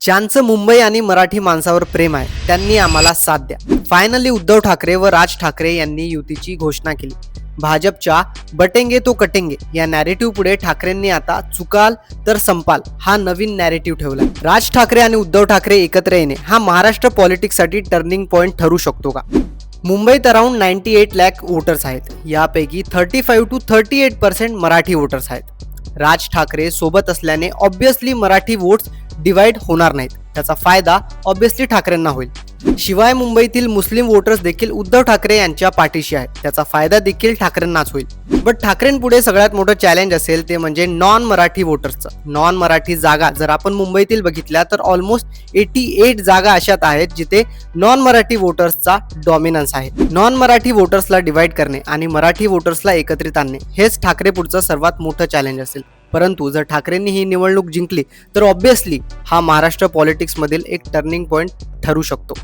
ज्यांचं मुंबई आणि मराठी माणसावर प्रेम आहे त्यांनी आम्हाला साथ द्या. फायनली उद्धव ठाकरे व राज ठाकरे यांनी युतीची घोषणा केली. भाजपच्या बटेंगे तो कटेंगे या नॅरेटिव्ह पुढे ठाकरेंनी आता चुकाल तर संपाल हा नवीन नॅरेटिव्ह ठेवला. राज ठाकरे आणि उद्धव ठाकरे एकत्र येणे हा महाराष्ट्र पॉलिटिक्ससाठी टर्निंग पॉइंट ठरू शकतो का? मुंबईत अराउंड 98 लाख वोटर्स आहेत. यापैकी 35 to 38% मराठी वोटर्स आहेत. राज ठाकरे सोबत असल्याने ऑब्विसली मराठी वोट्स डिवाइड होणार नाहीत. त्याचा फायदा ऑब्विसली ठाकरेंना होईल. शिवाय मुंबईतील मुस्लिम वोटर्स देखील उद्धव ठाकरे यांच्या पाठीशी आहेत. त्याचा फायदा देखील ठाकरेंनाच होईल. बट ठाकरेंपुढे सगळ्यात मोठं चॅलेंज असेल ते म्हणजे नॉन मराठी वोटर्सचं. नॉन मराठी जागा जर आपण मुंबईतील बघितल्या तर ऑलमोस्ट 88 जागा अशात आहेत जिथे नॉन मराठी वोटर्सचा डॉमिनन्स आहे. नॉन मराठी वोटर्सला डिवाइड करणे आणि मराठी वोटर्सला एकत्रित आणणे हेच ठाकरे पुढचं सर्वात मोठं चॅलेंज असेल. परंतु जर ठाकरेंनी ही निवडणूक जिंकली तर ऑब्विसली हा महाराष्ट्र पॉलिटिक्समधील एक टर्निंग पॉइंट ठरू शकतो.